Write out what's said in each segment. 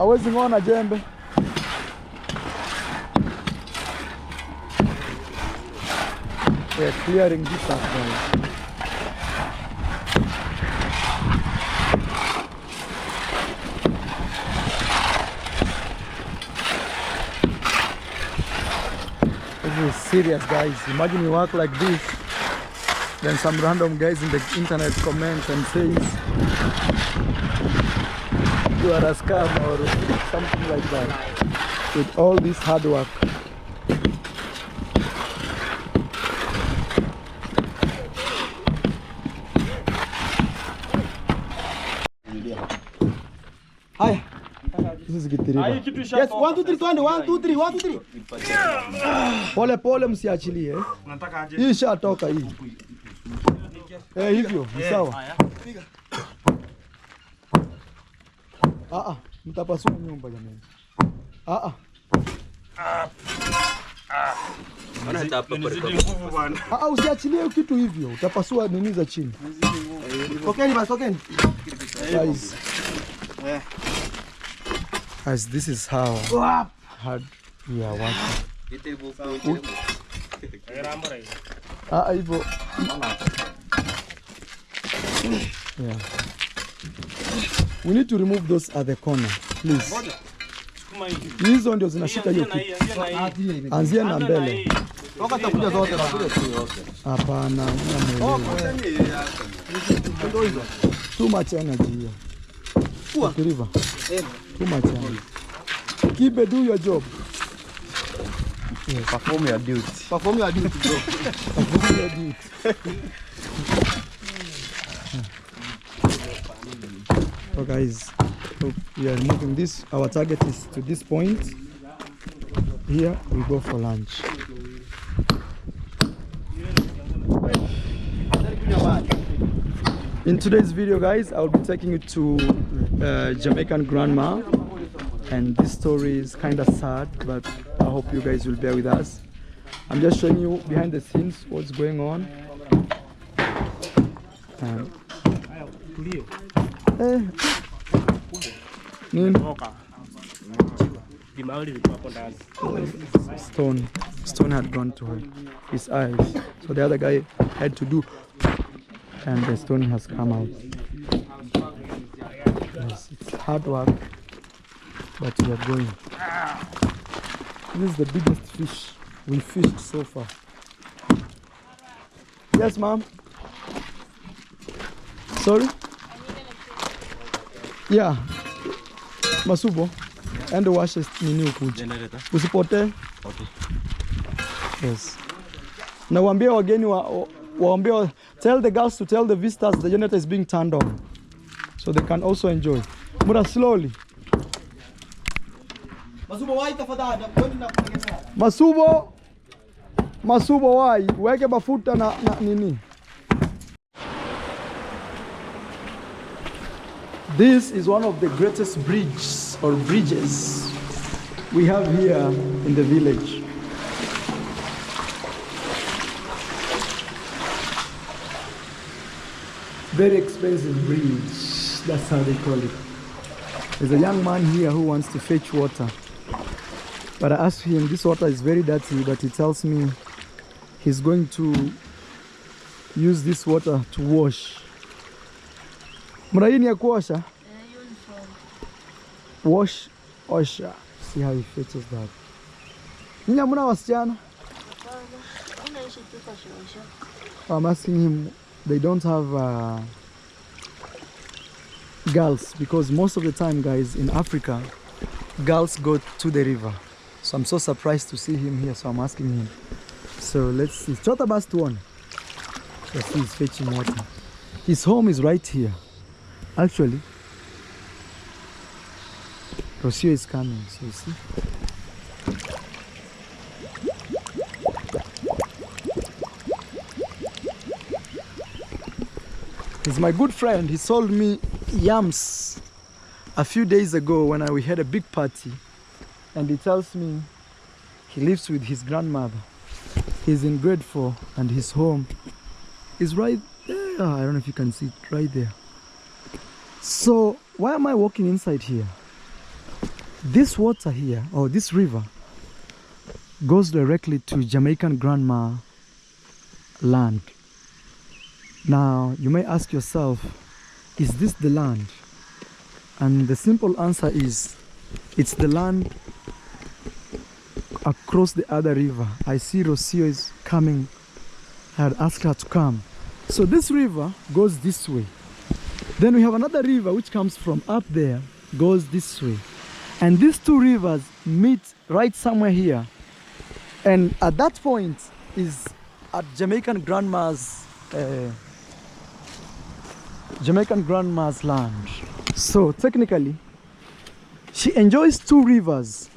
hawezi ng'ona jembe. They're clearing this up, guys. This is serious, guys. Imagine you work like this, then some random guys in the internet comments and says you are a scam or something like that. With all this hard work. Hi. This is Gitiriba. Yes, 1 2 3 20 1 2 3 1 2 3. Pole pole msiachilie. Hii shatoka hii. Hivyo, ni sawa. Mtapasua nyumba jamani. Usiachilie kitu hivyo, utapasua nini za chini. Tokeni basi, tokeni. Guys. Guys, this is how hard we are working. Hivyo. Yeah. We need to remove those at the corner, please. Hizo ndio zinashika hiyo kitu. Anzia na mbele. Toka takuja zote basi. Hapana, too much energy here. River. Too much energy. Keep it, do your job. Yes. Perform your duty. Perform your duty, bro. Perform your duty. So guys, we are moving this. Our target is to this point. Here we go for lunch. In today's video, guys, I'll be taking you to Jamaican grandma, and this story is kind of sad, but I hope you guys will bear with us. I'm just showing you behind the scenes what's going on. Stone had gone to his eyes, so the other guy had to do, and the stone has come out. Yes, it's hard work, but we are going. This is the biggest fish we fished so far. Yes, ma'am. Sorry? Yeah. Masubo. And the wash is nini ukuja. Usipote. Okay. Yes. Na waambie wageni waambie, tell the girls to tell the visitors the generator is being turned on, so they can also enjoy. Mura slowly. Masubo wai tafadhali. Masubo wai, weke mafuta na nini. This is one of the greatest bridges we have here in the village. Very expensive bridge, that's how they call it. There's a young man here who wants to fetch water, but I asked him, this water is very dirty, but he tells me he's going to use this water to wash. Mraini ya kuosha? Wash, osha. See how he fetches that. Ninya muna wasichana? I'm asking him, they don't have girls, because most of the time, guys, in Africa, girls go to the river. So I'm so surprised to see him here, so I'm asking him. So let's see. Chota bast one. Let's see, he's fetching water. His home is right here. Actually, Rocio is coming, so you see. He's my good friend. He sold me yams a few days ago when we had a big party, and he tells me he lives with his grandmother. He's in grade 4 and his home is right there. I don't know if you can see it right there. So why am I walking inside here? this water here, or this river, goes directly to Jamaican grandma land. Now, you may ask yourself, is this the land? And the simple answer is, it's the land across the other river. I see Rocio is coming. I had asked her to come. So this river goes this way. Then we have another river which comes from up there, goes this way. And these two rivers meet right somewhere here. And at that point is at Jamaican grandma's land. So technically, she enjoys two rivers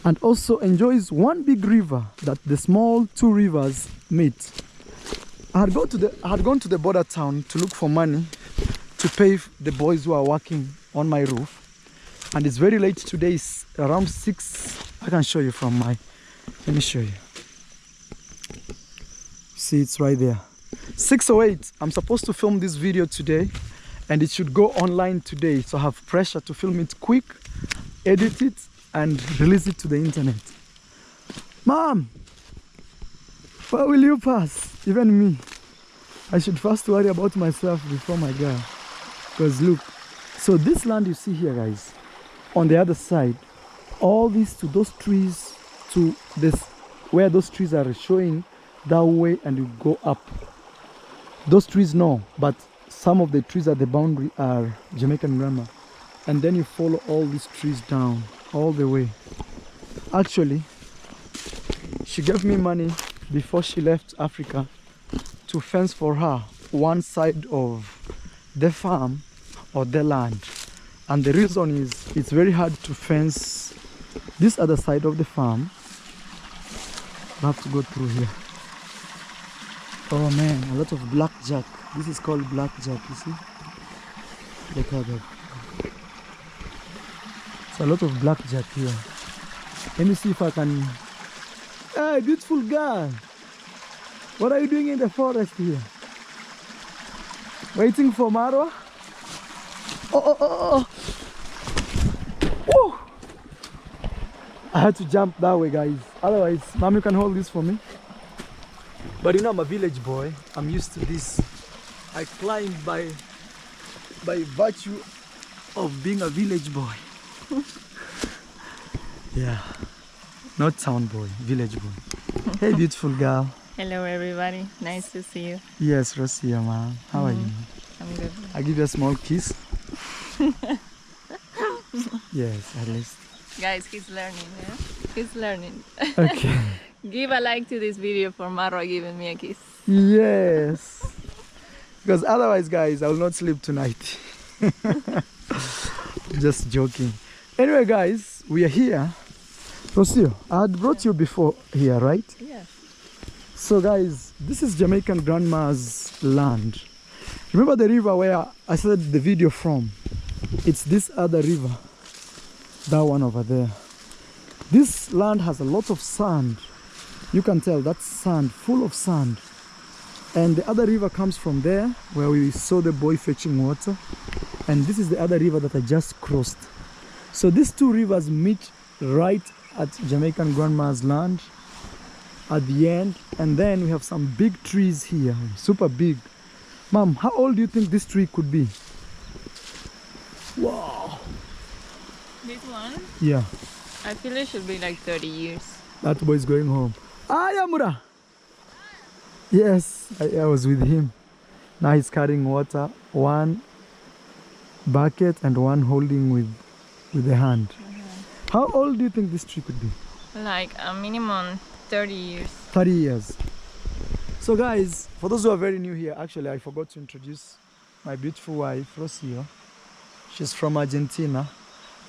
and also enjoys one big river that the small two rivers meet. I had gone to the border town to look for money to pay the boys who are working on my roof. And it's very late today, it's around 6. I can show you from my, let me show you. See, it's right there. 6:08. I'm supposed to film this video today and it should go online today. So I have pressure to film it quick, edit it and release it to the internet. Mom, where will you pass? Even me. I should first worry about myself before my girl. Because look, so this land you see here, guys, on the other side, all this to those trees, to this, where those trees are showing that way, and you go up. Those trees, no, but some of the trees at the boundary are Jamaican grandma. And then you follow all these trees down all the way. Actually, she gave me money before she left Africa to fence for her one side of the farm or the land. And the reason is it's very hard to fence this other side of the farm. I have to go through here. Oh man, a lot of blackjack. This is called blackjack, you see? Look at that. It's a lot of blackjack here. Let me see if I can... Hey, beautiful girl! What are you doing in the forest here? Waiting for Marwa? Oh. Woo! I had to jump that way, guys. Otherwise, Mom, you can hold this for me. But you know, I'm a village boy. I'm used to this. I climb by virtue of being a village boy. Yeah. Not town boy, village boy. Hey, beautiful girl. Hello, everybody. Nice to see you. Yes, Rosia, man. How are you? I'm good. I give you a small kiss. Yes, at least. Guys, he's learning, yeah? He's learning. Okay. Give a like to this video for Marwa giving me a kiss. Yes. Because otherwise, guys, I will not sleep tonight. Just joking. Anyway, guys, we are here. Rocio, I had brought you before here, right? Yes. So, guys, this is Jamaican grandma's land. Remember the river where I started the video from? It's this other river. That one over there. This land has a lot of sand. You can tell that's sand, full of sand. And the other river comes from there, where we saw the boy fetching water. And this is the other river that I just crossed. So these two rivers meet right at Jamaican grandma's land at the end. And then we have some big trees here, super big. Mom, how old do you think this tree could be? Wow. This one? Yeah. I feel it should be like 30 years. That boy is going home. Ah, Yamura! Yes, I was with him. Now he's carrying water, one bucket and one holding with the hand. How old do you think this tree could be? Like a minimum 30 years. 30 years. So guys, for those who are very new here, actually I forgot to introduce my beautiful wife, Rocio. She's from Argentina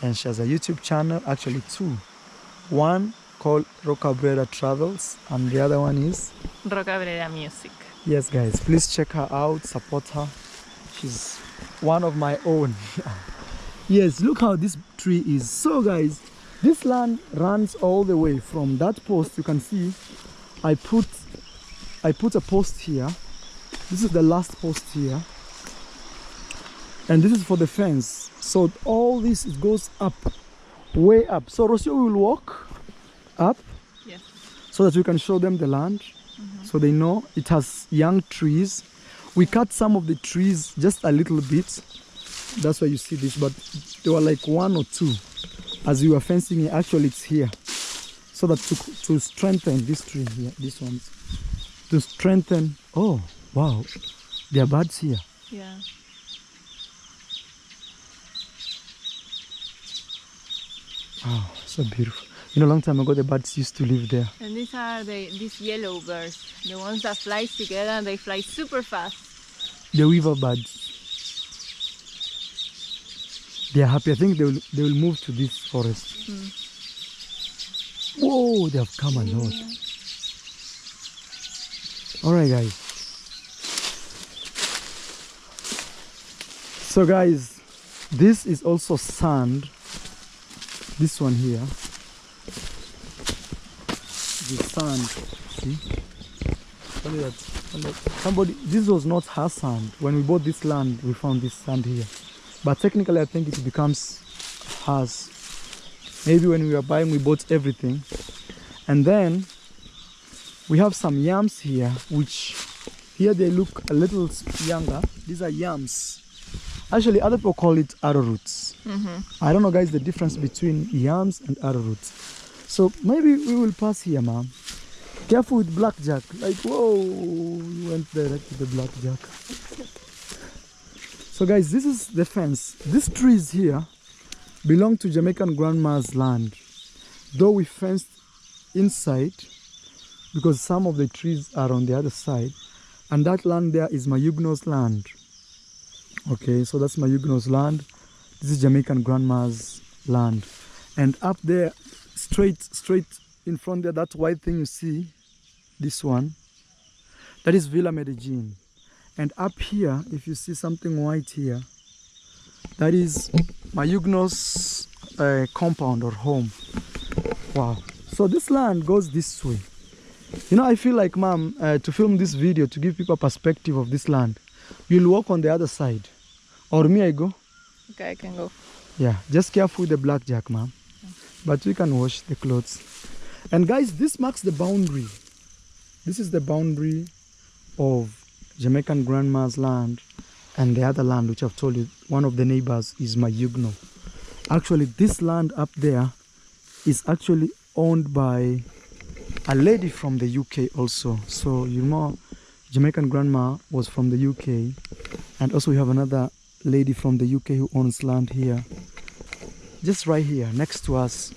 and she has a YouTube channel, actually two. One called Rocabrera Travels and the other one is Rocabrera Music. Yes guys, please check her out, support her. She's one of my own. Yes, look how this tree is. So guys, this land runs all the way from that post. You can see I put a post here. This is the last post here. And this is for the fence. So all this, it goes up way up. So Rocio will walk up, Yes. so that we can show them the land, so they know it has young trees. We cut some of the trees just a little bit. That's why you see this, but there were like 1 or 2 as we were fencing it. Actually, it's here, so that to strengthen this tree here, these ones, to strengthen. Oh wow, there are birds here. Yeah. Oh, so beautiful. You know, a long time ago the birds used to live there. And these are these yellow birds, the ones that fly together and they fly super fast. The weaver birds. They are happy. I think they will move to this forest. Whoa, they have come a lot. All right, guys. So, guys, this is also sand. This one here. The sand. See? Only that. Somebody. This was not her sand. When we bought this land, we found this sand here. But technically, I think it becomes hers. Maybe when we were buying, we bought everything. And then we have some yams here, which here they look a little younger. These are yams. Actually, other people call it arrowroots. I don't know, guys, the difference between yams and arrowroots. So maybe we will pass here, ma'am. Careful with blackjack. Like, whoa, you went direct to the blackjack. So guys, this is the fence. These trees here belong to Jamaican grandma's land. Though we fenced inside because some of the trees are on the other side. And that land there is Mayugno's land. Okay, so that's Mayugno's land. This is Jamaican grandma's land. And up there, straight in front there, that white thing you see, this one, that is Villa Medellin. And up here, if you see something white here, that is Mayugno's compound or home. Wow. So this land goes this way. You know, I feel like, ma'am, to film this video, to give people a perspective of this land, you'll walk on the other side. Or me, I go? Okay, I can go. Yeah, just careful with the blackjack, ma'am. But we can wash the clothes. And guys, this marks the boundary. This is the boundary of Jamaican grandma's land and the other land, which I've told you, one of the neighbors is Mayugno. Actually, this land up there is actually owned by a lady from the UK also. So, you know, Jamaican grandma was from the UK. And also we have another lady from the UK who owns land here. Just right here, next to us.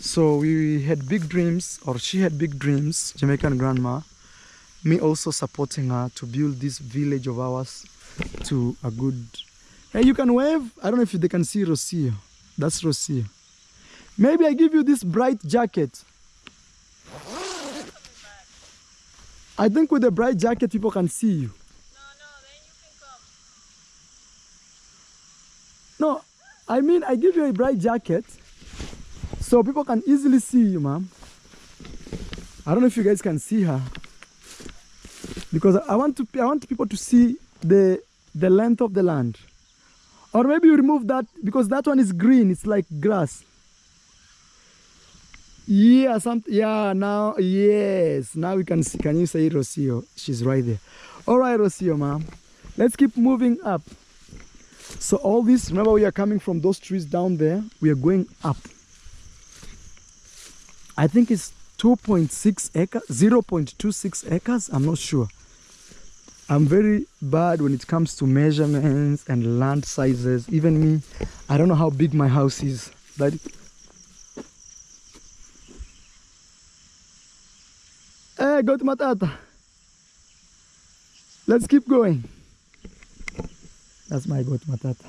So we had big dreams, or she had big dreams, Jamaican grandma. Me also supporting her to build this village of ours to a good... Hey, you can wave. I don't know if they can see Rocio. That's Rocio. Maybe I give you this bright jacket. I think with the bright jacket, people can see you. No, then you can come. No, I mean, I give you a bright jacket so people can easily see you, ma'am. I don't know if you guys can see her. Because I want people to see the length of the land. Or maybe you remove that, because that one is green, it's like grass. Yeah, now, yes. Now we can see. Can you say Rocio? She's right there. All right, Rocio, ma'am. Let's keep moving up. So all this, remember we are coming from those trees down there. We are going up. I think it's 2.6 acres, 0.26 acres. I'm not sure. I'm very bad when it comes to measurements and land sizes. Even me, I don't know how big my house is. But hey, go to Matata. Let's keep going. That's my goat matata.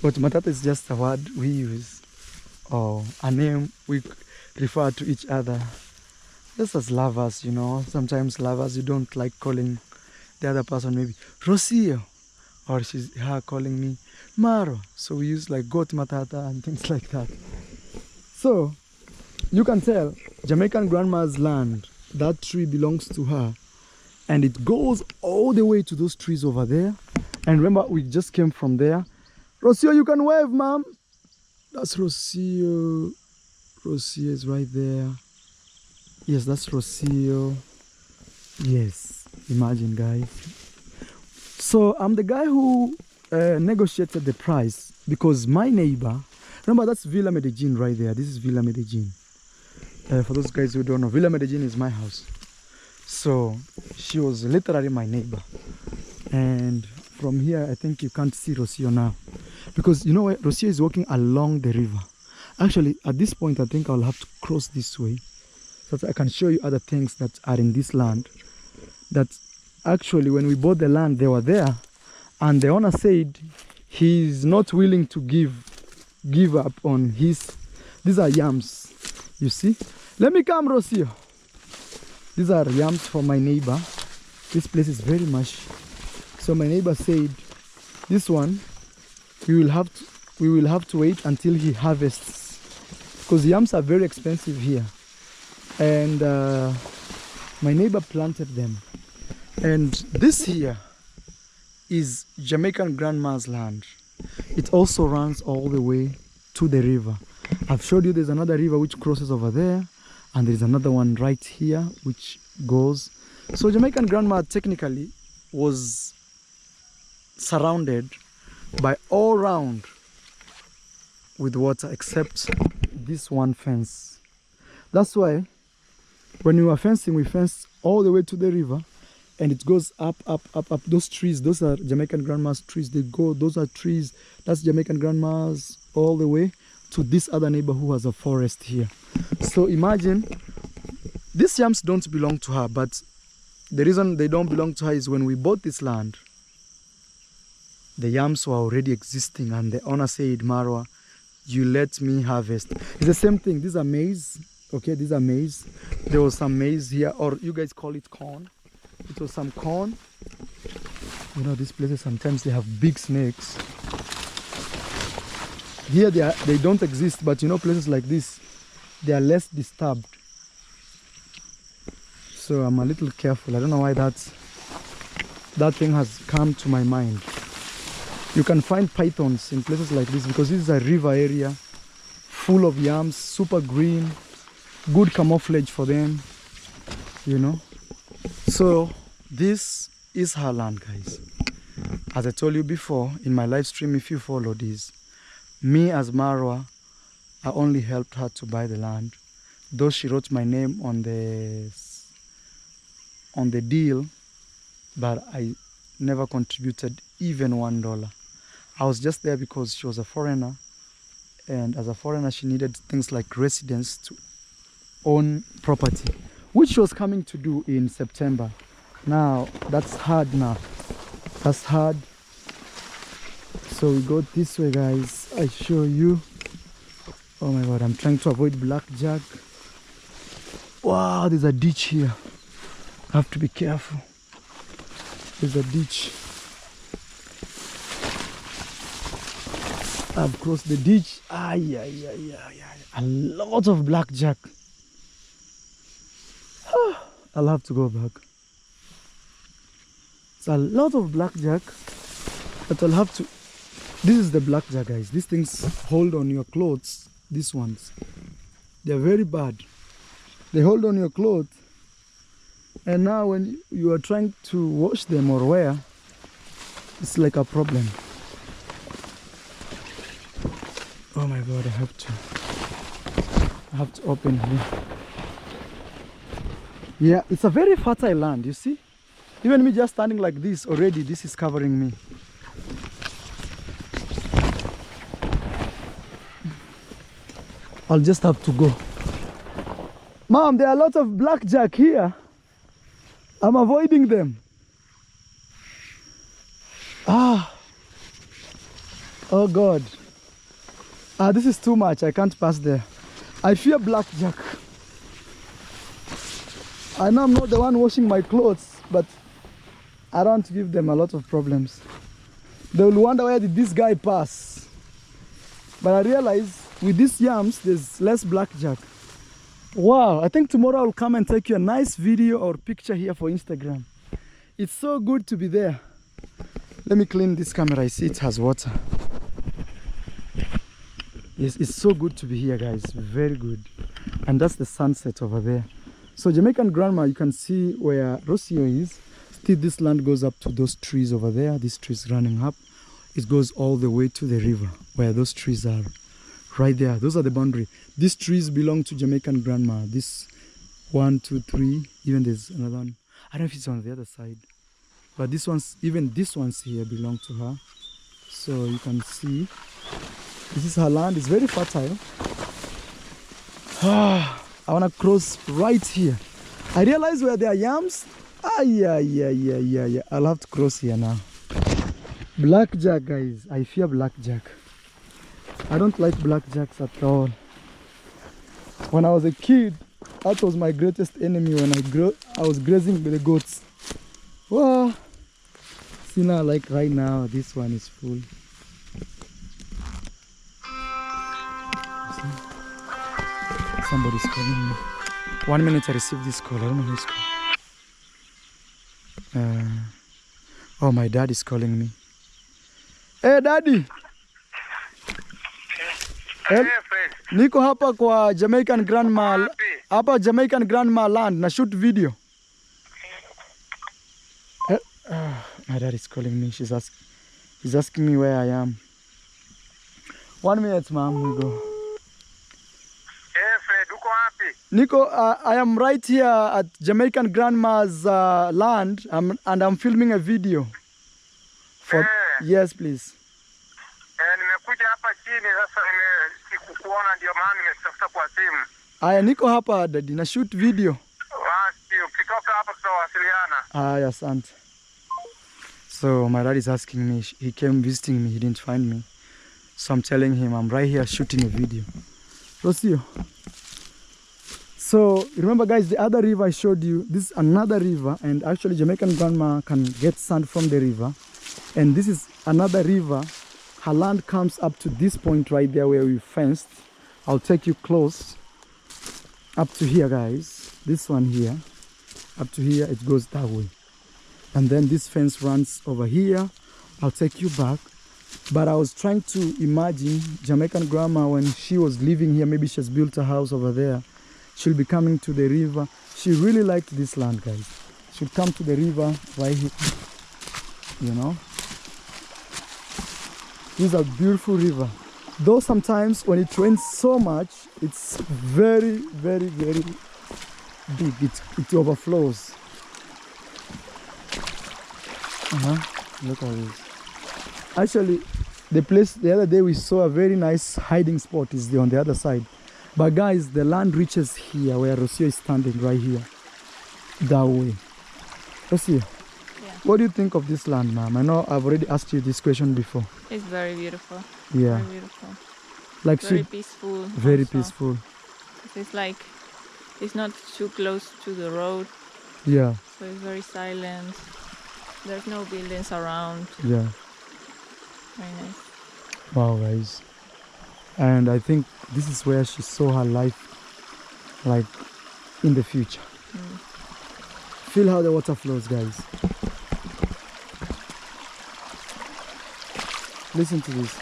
Goat matata is just a word we use, or a name we refer to each other. Just as lovers, you know. Sometimes lovers, you don't like calling the other person maybe Rocio, or she's her calling me Maro. So we use like goat matata and things like that. So you can tell Jamaican grandma's land, that tree belongs to her, and it goes all the way to those trees over there. And remember, we just came from there. Rocio, you can wave, ma'am. That's Rocio. Rocio is right there. Yes, that's Rocio. Yes, imagine, guys. So I'm the guy who negotiated the price because my neighbor, remember that's Villa Medellin right there. This is Villa Medellin. For those guys who don't know, Villa Medellin is my house. So she was literally my neighbor. And from here, I think you can't see Rocio now. Because you know what, Rocio is walking along the river. Actually, at this point, I think I'll have to cross this way so that I can show you other things that are in this land. That actually, when we bought the land, they were there. And the owner said he's not willing to give up on his... These are yams, you see. Let me come, Rocio. These are yams for my neighbor. This place is very much. So my neighbor said, this one, we will have to wait until he harvests, because yams are very expensive here. And my neighbor planted them. And this here is Jamaican grandma's land. It also runs all the way to the river. I've showed you there's another river which crosses over there, and there's another one right here which goes. So Jamaican grandma technically was surrounded by all round with water except this one fence. That's why when we were fencing, we fenced all the way to the river, and it goes up. Those trees, those are Jamaican grandma's trees. They go, those are trees, that's Jamaican grandma's, all the way to this other neighbor who has a forest here. So imagine, these yams don't belong to her, but the reason they don't belong to her is when we bought this land, the yams were already existing, and the owner said, Marwa, you let me harvest. It's the same thing. These are maize. Okay, these are maize. There was some maize here, or you guys call it corn. It was some corn. You know, these places sometimes they have big snakes. Here they don't exist, but you know, places like this, they are less disturbed. So I'm a little careful. I don't know why that thing has come to my mind. You can find pythons in places like this because this is a river area full of yams, super green, good camouflage for them, you know. So this is her land, guys. As I told you before in my live stream, if you follow this, me as Marwa, I only helped her to buy the land, though she wrote my name on the deal, but I never contributed even $1. I was just there because she was a foreigner, and as a foreigner she needed things like residence to own property, which she was coming to do in September. Now that's hard now. That's hard. So we go this way, guys. I show you. Oh my god, I'm trying to avoid blackjack. Wow, there's a ditch here. I have to be careful. There's a ditch. I've crossed the ditch. A lot of blackjack. I'll have to go back. It's a lot of blackjack, but I'll have to. This is the blackjack, guys. These things hold on your clothes. These ones, they're very bad. They hold on your clothes, and now when you are trying to wash them or wear, it's like a problem. Oh my god, I have to open here. Yeah, it's a very fertile land, you see? Even me just standing like this already, this is covering me. I'll just have to go. Mom, there are a lot of blackjack here. I'm avoiding them. Oh god. This is too much. I can't pass there. I fear blackjack. I know I'm not the one washing my clothes, but I don't want to give them a lot of problems. They will wonder, where did this guy pass? But I realize with these yams, there's less blackjack. Wow, I think tomorrow I'll come and take you a nice video or picture here for Instagram. It's so good to be there. Let me clean this camera. I see it has water. It's so good to be here, guys. Very good. And that's the sunset over there. So Jamaican grandma, you can see where Rocio is. Still, this land goes up to those trees over there. These trees running up. It goes all the way to the river where those trees are. Right there. Those are the boundary. These trees belong to Jamaican grandma. This 1, 2, 3. Even there's another one. I don't know if it's on the other side. But this one's, even these ones here belong to her. So you can see. This is her land. It's very fertile. I want to cross right here. I realize where there are yams. Yeah. I'll have to cross here now. Blackjack, guys. I fear blackjack. I don't like blackjacks at all. When I was a kid, that was my greatest enemy when I was grazing with the goats. Wow. See now, like right now, this one is full. Somebody's calling me. 1 minute, I received this call. I don't know who's calling. Oh, my dad is calling me. Hey, daddy. Hey, niko hapa kwa Jamaican grandma. Hapa Jamaican grandma land. Na shoot video. My dad is calling me. He's asking me where I am. 1 minute, ma'am. We go. Nico, I am right here at Jamaican grandma's land, and I'm filming a video. For yes, please. Aya, niko hapa daddy, na shoot video. Aya, asante. So my dad is asking me. He came visiting me. He didn't find me, so I'm telling him I'm right here shooting a video. Rocio. So remember, guys, the other river I showed you, this is another river, and actually Jamaican grandma can get sand from the river. And this is another river. Her land comes up to this point right there where we fenced. I'll take you close up to here, guys. This one here, up to here, it goes that way. And then this fence runs over here. I'll take you back. But I was trying to imagine Jamaican grandma when she was living here. Maybe she's built a house over there. She'll be coming to the river. She really liked this land, guys. She'll come to the river right here, you know. This is a beautiful river. Though sometimes when it rains so much, it's very, very, very big. It overflows. Look at this. Actually, the place the other day we saw a very nice hiding spot is on the other side. But guys, the land reaches here where Rocio is standing right here. That way. Rocio, what do you think of this land, ma'am? I know I've already asked you this question before. It's very beautiful. Yeah. Very beautiful. Like very peaceful. Very also. Peaceful. It's like, it's not too close to the road. Yeah. So it's very silent. There's no buildings around. Yeah. Very nice. Wow, guys. And I think this is where she saw her life, like, in the future. Feel how the water flows, guys. Listen to this.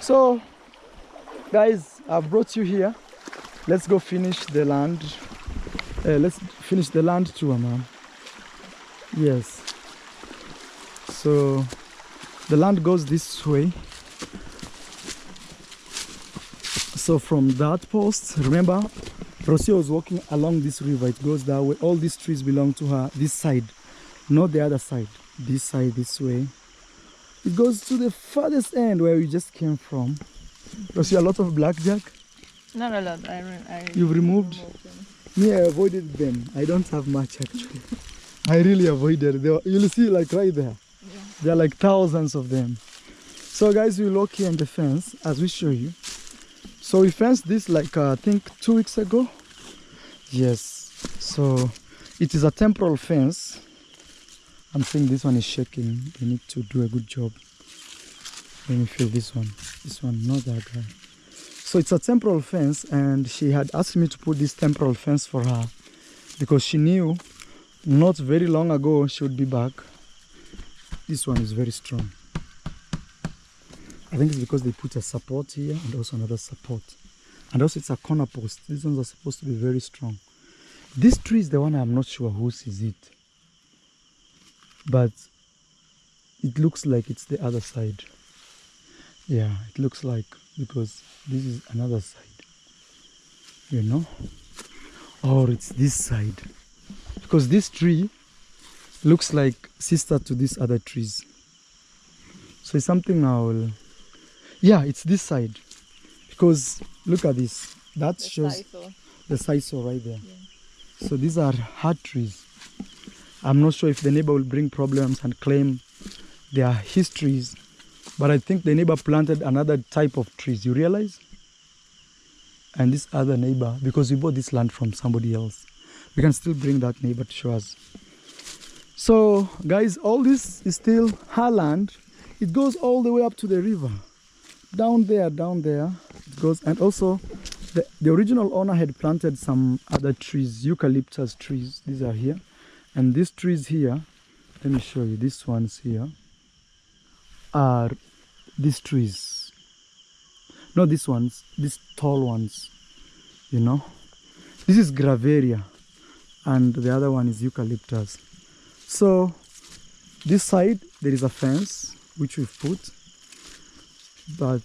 So, guys, I've brought you here. Let's go finish the land. Let's finish the land tour, ma'am. Yes. So the land goes this way. So from that post, remember, Rocio was walking along this river. It goes that way. All these trees belong to her. This side, not the other side. This side, this way. It goes to the farthest end where we just came from. Rocio, a lot of blackjack. Not a lot. You've removed them. Me, I avoided them. I don't have much actually. I really avoided them. You'll see like right there. Yeah. There are like thousands of them. So guys, we look here on the fence as we show you. So we fenced this like I think 2 weeks ago. Yes. So it is a temporal fence. I'm saying this one is shaking. We need to do a good job. Let me feel this one. This one, not that guy. So it's a temporal fence, and she had asked me to put this temporal fence for her because she knew not very long ago she would be back. This one is very strong. I think it's because they put a support here and also another support. And also it's a corner post. These ones are supposed to be very strong. This tree is the one I'm not sure whose is it. But it looks like it's the other side. Yeah, it looks like, because this is another side. You know? Or it's this side. Because this tree looks like sister to these other trees. So it's something I will... Yeah, it's this side. Because look at this. That shows the sisal right there. Yeah. So these are hard trees. I'm not sure if the neighbor will bring problems and claim they are his trees. But I think the neighbor planted another type of trees. You realize? And this other neighbor, because we bought this land from somebody else, we can still bring that neighbor to show us. So guys, all this is still her land. It goes all the way up to the river. Down there it goes. And also the original owner had planted some other trees, eucalyptus trees. These are here. And these trees here, let me show you, these ones here are these trees. Not these ones, these tall ones, you know. This is graveria and the other one is eucalyptus. So this side there is a fence which we've put. But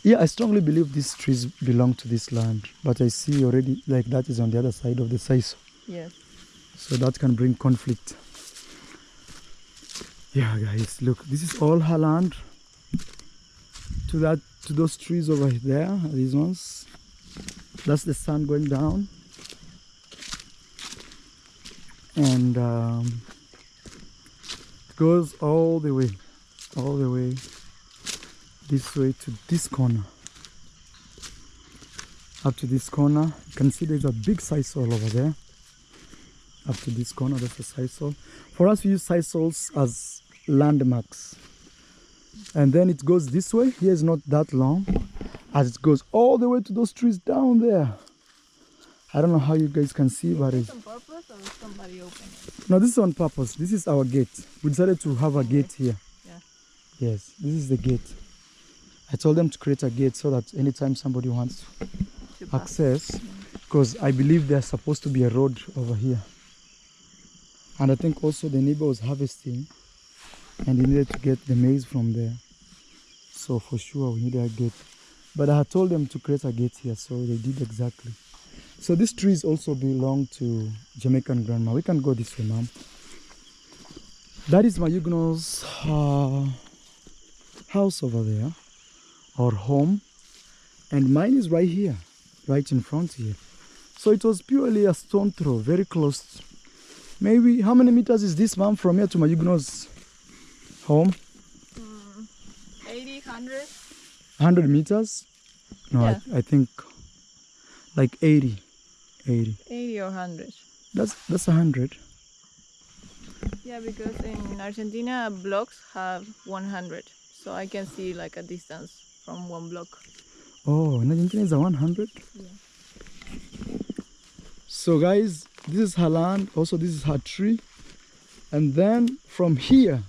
yeah, I strongly believe these trees belong to this land. But I see already like that is on the other side of the sisal. Yes. So that can bring conflict. Yeah, guys, look, this is all her land. To those trees over there, these ones. That's the sun going down. And it goes all the way this way to this corner. Up to this corner, you can see there's a big sisal over there. Up to this corner, that's the sisal. For us, we use sisals as landmarks. And then it goes this way. Here is not that long, as it goes all the way to those trees down there. I don't know how you guys can see, but it's on purpose or somebody opened it? No, this is on purpose. This is our gate. We decided to have a gate here. Yeah. Yes, this is the gate. I told them to create a gate so that anytime somebody wants to access, because I believe there's supposed to be a road over here. And I think also the neighbor was harvesting and he needed to get the maize from there. So for sure we needed a gate. But I had told them to create a gate here, so they did exactly. So these trees also belong to Jamaican grandma. We can go this way, ma'am. That is my Huguenot's house over there, or home. And mine is right here, right in front here. So it was purely a stone throw, very close. Maybe, how many meters is this, ma'am, from here to my Huguenot's home? 80, 100. 100 meters? No, yeah. I think like 80. 80 or 100. That's 100. Yeah, because in Argentina, blocks have 100. So I can see like a distance from one block. Oh, in Argentina is a 100? Yeah. So guys, this is her land. Also, this is her tree. And then from here,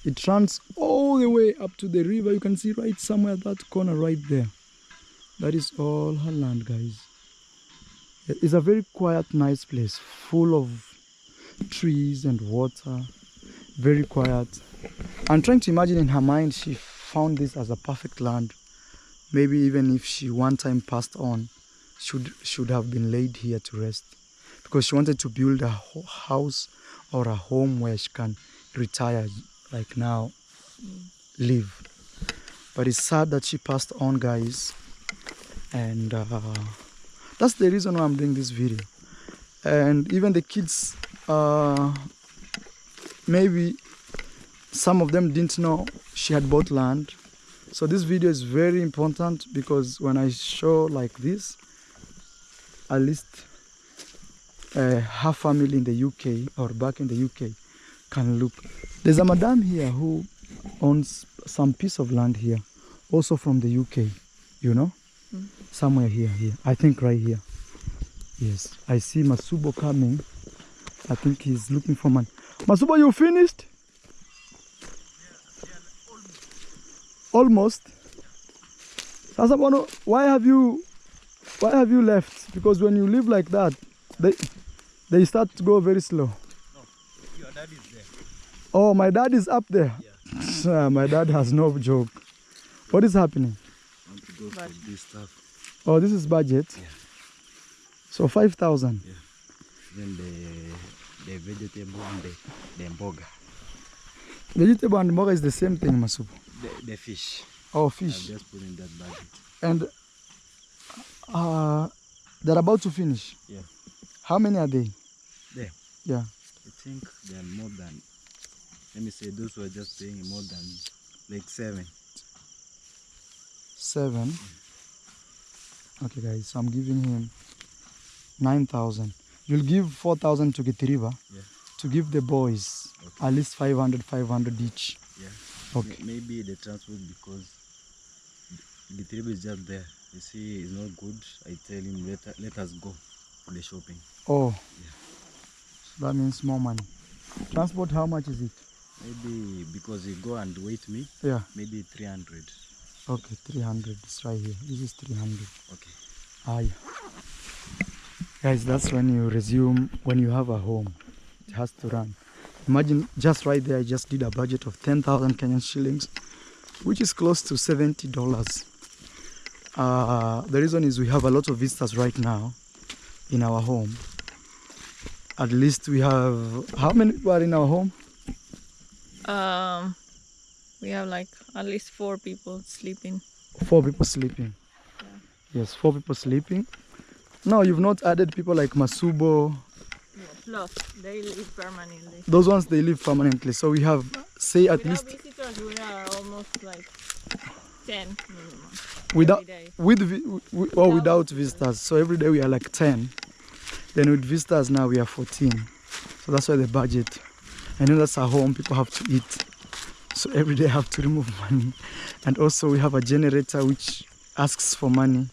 it runs all the way up to the river. You can see right somewhere, that corner right there. That is all her land, guys. It's a very quiet, nice place, full of trees and water. Very quiet. I'm trying to imagine in her mind, she found this as a perfect land. Maybe even if she one time passed on, should have been laid here to rest. Because she wanted to build a house or a home where she can retire, like now, live. But it's sad that she passed on, guys. And that's the reason why I'm doing this video. And even the kids, maybe some of them didn't know she had bought land. So this video is very important because when I show like this, at least her family in the UK or back in the UK can look. There's a madam here who owns some piece of land here, also from the UK. you know? Somewhere here. I think right here. Yes, I see Masubo coming. I think he's looking for money. Masubo, you finished? Almost. Sasa Bono, why have you left? Because when you live like that, they start to go very slow. No, your dad is there. Oh, my dad is up there. Yeah. My dad has no joke. What is happening? I want to go for this stuff. Oh, this is budget. Yeah. So 5,000. Yeah. Then the vegetable and the mboga. Vegetable and mboga is the same thing, Masubo. The fish. Oh, I'll fish. just put in that budget. And they're about to finish. Yeah. How many are they? There. Yeah. I think there are more than, let me say, those who are just paying more than like 7. 7. Okay, guys. So I'm giving him 9,000. You'll give 4,000 to Getriba. Yeah. To give the boys at least 500 each. Yeah. Okay. Maybe the transport, because the trip is just there. You see, it's not good. I tell him, let us go for the shopping. Oh. Yeah. So that means more money. Transport, how much is it? Maybe because you go and wait me. Yeah. Maybe 300. Okay, 300. It's right here. This is 300. Okay. Yeah. Guys, that's when you resume, when you have a home. It has to run. Imagine just right there, I just did a budget of 10,000 Kenyan shillings, which is close to $70. The reason is we have a lot of visitors right now in our home. At least we have, how many people are in our home? We have like at least 4 people sleeping. 4 people sleeping. Yeah. Yes, 4 people sleeping. No, you've not added people like Masubo. Plus, they live permanently. Those ones, they live permanently. So we have, say at Without least... visitors, we are almost like 10 minimum. Without, Every day. without visitors. So every day we are like 10. Then with visitors now we are 14. So that's why the budget. I know that's our home, people have to eat. So every day I have to remove money. And also we have a generator which asks for money.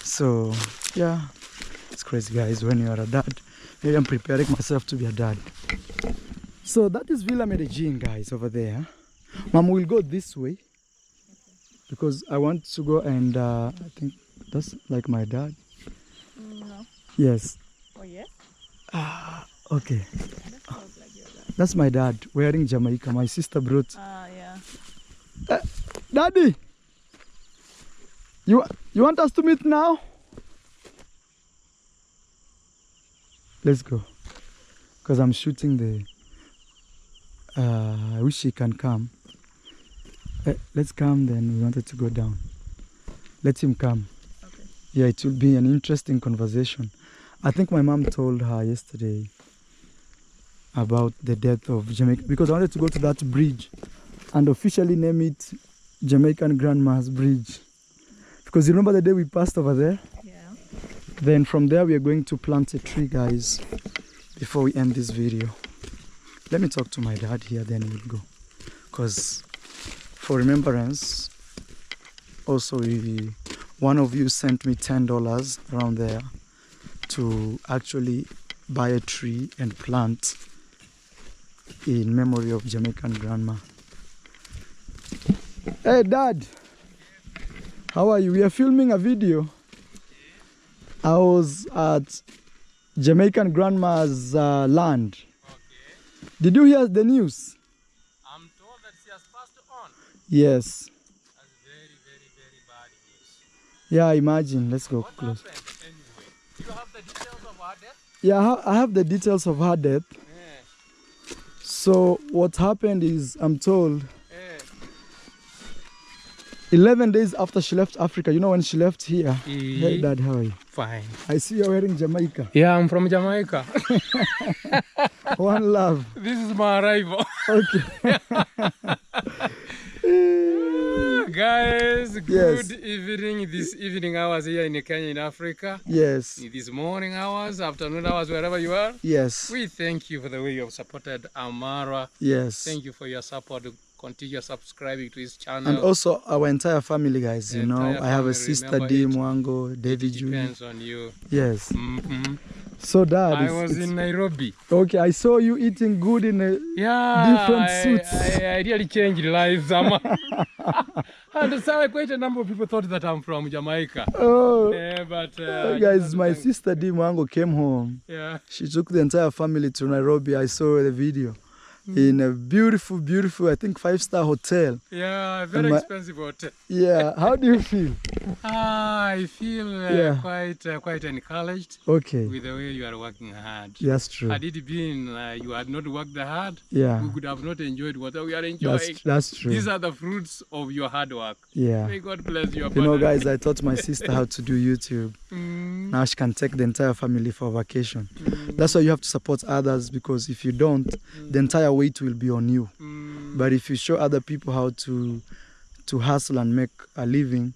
So yeah, it's crazy, guys, when you are a dad. Maybe I'm preparing myself to be a dad. So that is Villa Medellin, guys, over there. Mom will go this way because I want to go, and I think that's like my dad. No. Yes. Oh, yes? Okay. That sounds like your dad. That's my dad wearing Jamaica. My sister brought. Yeah. Daddy, you want us to meet now? Let's go, because I'm shooting the. I wish he can come. Let's come. Then we wanted to go down. Let him come. Okay. Yeah, it will be an interesting conversation. I think my mom told her yesterday about the death of Jamaica, because I wanted to go to that bridge and officially name it Jamaican Grandma's Bridge. Because you remember the day we passed over there? Yeah. Then from there we are going to plant a tree, guys, before we end this video. Let me talk to my dad here, then we'll go. Because for remembrance, also one of you sent me $10 around there to actually buy a tree and plant in memory of Jamaican grandma. Hey Dad, how are you? We are filming a video. I was at Jamaican grandma's land. Okay. Did you hear the news? I'm told that she has passed on. Yes. That's very, very, very bad news. Yeah, imagine. Let's go What close. happened anyway? Do you have the details of her death? Yeah, I have the details of her death. Yeah. So what happened is, I'm told, Yeah. 11 days after she left Africa, you know when she left here. Hey Dad, how are you? Fine. I see you're wearing Jamaica. Yeah, I'm from Jamaica. One love. This is my arrival. Okay. Guys, Yes. good evening. This evening hours here in Kenya, in Africa. Yes. These morning hours, afternoon hours, wherever you are. Yes. We thank you for the way you have supported Amara. Yes. Thank you for your support continue subscribing to his channel. And also our entire family, guys. You know, Entire I have a family, sister, remember D. it. Mwango, David It Junior. depends on you. Yes. Mm-hmm. So Dad, I was in Nairobi. Okay, I saw you eating good in a different suits. I really changed lives. And so quite a number of people thought that I'm from Jamaica. Oh, Yeah, but guys, my sister D. Mwango came home. Yeah. She took the entire family to Nairobi. I saw the video. In a beautiful, beautiful, I think 5-star hotel. Yeah, very expensive hotel. Yeah, how do you feel? I feel quite encouraged. Okay. With the way you are working hard. That's true. Had it been you had not worked hard, yeah, we could have not enjoyed what we are enjoying. That's true. These are the fruits of your hard work. Yeah. May God bless you. You know, guys, I taught my sister how to do YouTube. Now she can take the entire family for vacation. That's why you have to support others, because if you don't, the entire weight will be on you. But if you show other people how to hustle and make a living,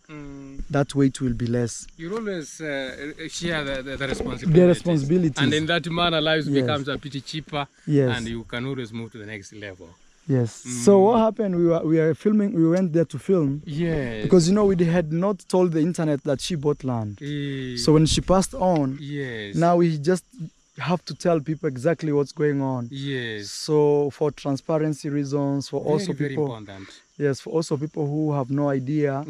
that weight will be less. You always share the responsibility. The responsibilities. And in that manner, life becomes a bit cheaper. Yes. And you can always move to the next level. Yes. So what happened? We were filming. We went there to film. Yes. Because you know we had not told the internet that she bought land. So when she passed on, yes, now we just have to tell people exactly what's going on. Yes. So for transparency reasons, for very, also very people. Important. Yes, for also people who have no idea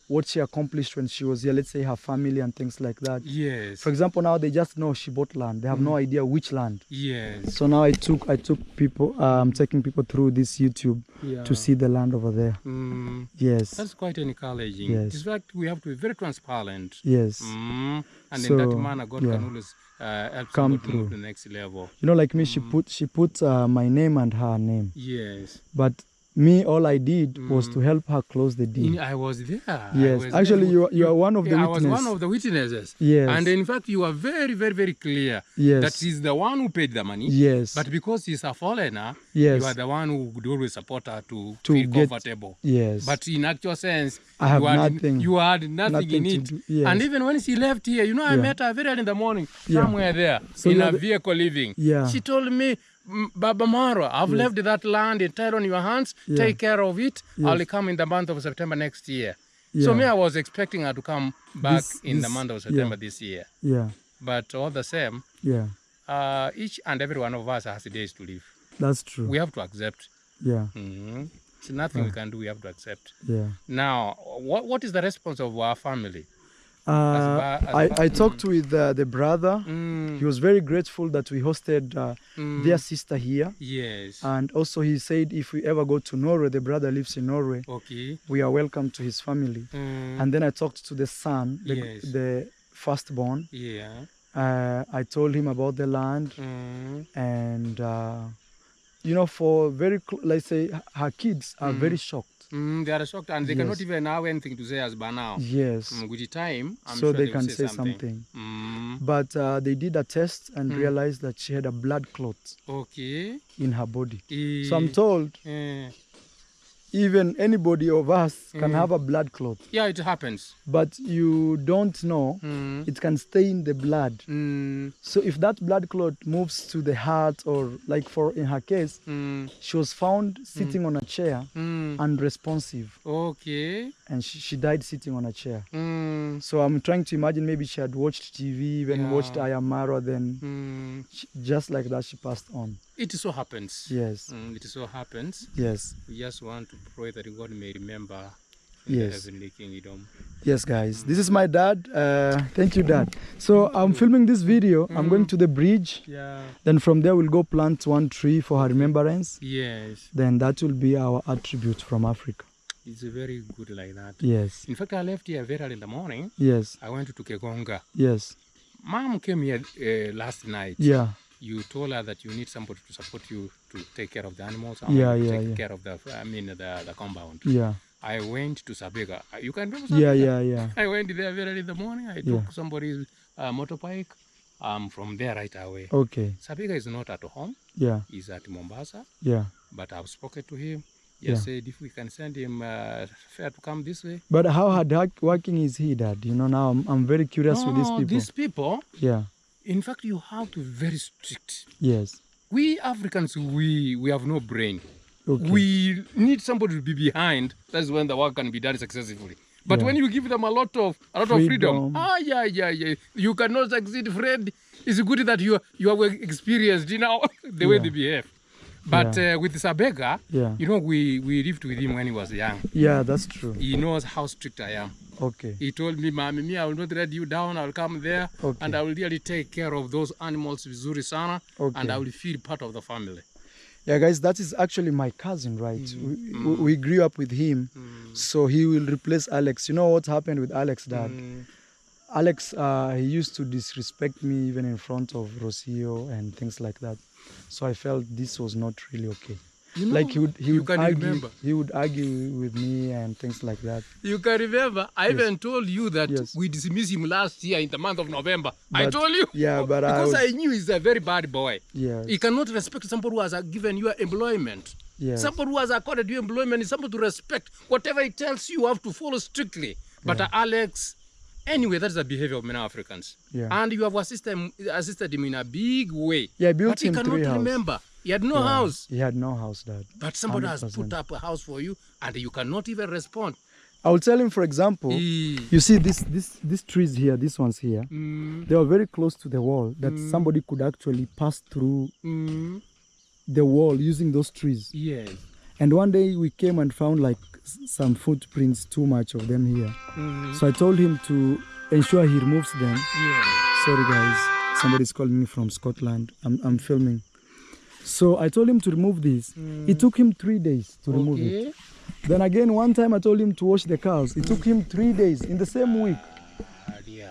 what she accomplished when she was here, let's say her family and things like that. Yes. For example, now they just know she bought land. They have no idea which land. Yes. So now I took people, I'm taking people through this YouTube to see the land over there. Yes. That's quite encouraging. Yes. In fact, we have to be very transparent. Yes. And So, in that manner, God can always help come somebody through. move to the next level. You know, like me, she put my name and her name. Yes. But me, all I did was to help her close the deed. I was there. Yes, actually, you are one of the witnesses. I was one of the witnesses. Yes. And in fact, you are very, very, very clear that he's the one who paid the money. Yes. But because he's a foreigner, yes, you are the one who would always support her to feel comfortable. Yes. But in actual sense, I have nothing. You had nothing in it. Yes. And even when she left here, you know, I met her very early in the morning, somewhere there, in a vehicle living. Yeah. She told me, Baba Maro, I've left that land entirely on your hands. Take care of it. I'll come in the month of September next year. So me, I was expecting her to come back in the month of September this year. Yeah. But all the same, each and every one of us has days to live. That's true. We have to accept. Yeah. So nothing we can do, we have to accept. Yeah. Now, what is the response of our family? I talked with the brother. He was very grateful that we hosted their sister here. Yes. And also he said if we ever go to Norway, the brother lives in Norway, we are welcome to his family. And then I talked to the son, the firstborn. Yeah. I told him about the land and you know, for let's say her kids are very shocked. They are shocked and they cannot even have anything to say as by now. Yes. With time, I'm so sure they can say something. But they did a test and realized that she had a blood clot in her body. So I'm told even anybody of us can have a blood clot. Yeah, it happens. But you don't know, it can stain the blood. So if that blood clot moves to the heart, or like in her case, she was found sitting on a chair, unresponsive. And she died sitting on a chair. So I'm trying to imagine maybe she had watched TV, even watched Ayamaro, then just like that she passed on. It so happens. Yes. It so happens. Yes. We just want to pray that God may remember the heavenly kingdom. Yes, guys. This is my dad. Thank you, Dad. So I'm filming this video. I'm going to the bridge. Yeah. Then from there we'll go plant one tree for her remembrance. Yes. Then that will be our attribute from Africa. It's very good like that. Yes. In fact, I left here very early in the morning. Yes. I went to Kegonga. Yes. Mom came here last night. Yeah. You told her that you need somebody to support you to take care of the animals. Take care of the compound. Yeah. I went to Sabega. You can remember Sabega? Yeah. I went there very early in the morning. I took somebody's motorbike. From there right away. Okay. Sabega is not at home. Yeah. He's at Mombasa. Yeah. But I've spoken to him. He said if we can send him fare to come this way. But how hard working is he, Dad? You know, now I'm very curious with these people. These people. Yeah. In fact, you have to be very strict. Yes. We Africans, we have no brain. We need somebody to be behind. That's when the work can be done successfully. But when you give them a lot of freedom, you cannot succeed, Fred. It's good that you are experienced, you know, the way they behave. But with Sabega, you know, we lived with him when he was young. Yeah, that's true. He knows how strict I am. Okay. He told me, Mami, I will not let you down. I will come there and I will really take care of those animals vizuri sana, and I will feel part of the family. Yeah, guys, that is actually my cousin, right? We grew up with him, so he will replace Alex. You know what happened with Alex, Dad? Alex, he used to disrespect me even in front of Rocio and things like that. So I felt this was not really okay. You know, like he would argue with me and things like that. You can remember, I even told you that we dismissed him last year in the month of November. But, I told you. Yeah, but because I knew he's a very bad boy. Yes. He cannot respect somebody who has given you employment. Yes. Somebody who has accorded you employment is somebody to respect. Whatever he tells you, you have to follow strictly. But Alex, anyway, that's the behavior of many Africans. Yeah. And you have assisted him in a big way. Yeah, I built but him 3 houses. He cannot remember. He had no house. He had no house, Dad. But somebody 100%. Has put up a house for you and you cannot even respond. I will tell him, for example, you see these trees here, these ones here, they are very close to the wall that somebody could actually pass through the wall using those trees. Yes. And one day we came and found like some footprints, too much of them here. So I told him to ensure he removes them. Yeah. Sorry guys, somebody's calling me from Scotland. I'm filming. So I told him to remove this. It took him 3 days to remove it. Then again, one time I told him to wash the cows. It took him 3 days in the same week.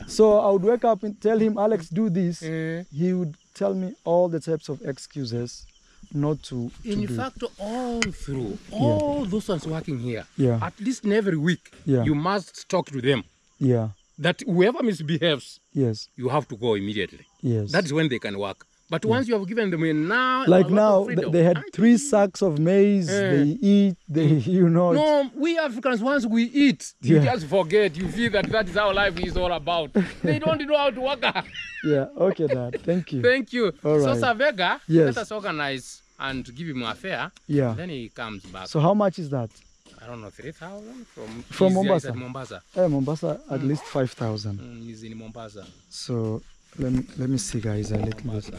So I would wake up and tell him, Alex, do this. He would tell me all the types of excuses not to in fact, all through, all those ones working here, at least in every week, you must talk to them. Yeah. That whoever misbehaves, you have to go immediately. Yes. That's when they can work. But once you have given them now, like now, they had 3 sacks of maize. They eat. You know. No, we Africans, once we eat, you just forget. You feel that is how life is all about. They don't know how to work. Yeah. Okay, Dad. Thank you. Thank you. All right. So Savega, let us organize and give him a fare. Yeah. Then he comes back. So how much is that? I don't know, 3,000 from Mombasa. At Mombasa. Mombasa at least 5,000. He's in Mombasa. So let me see, guys. A little bit.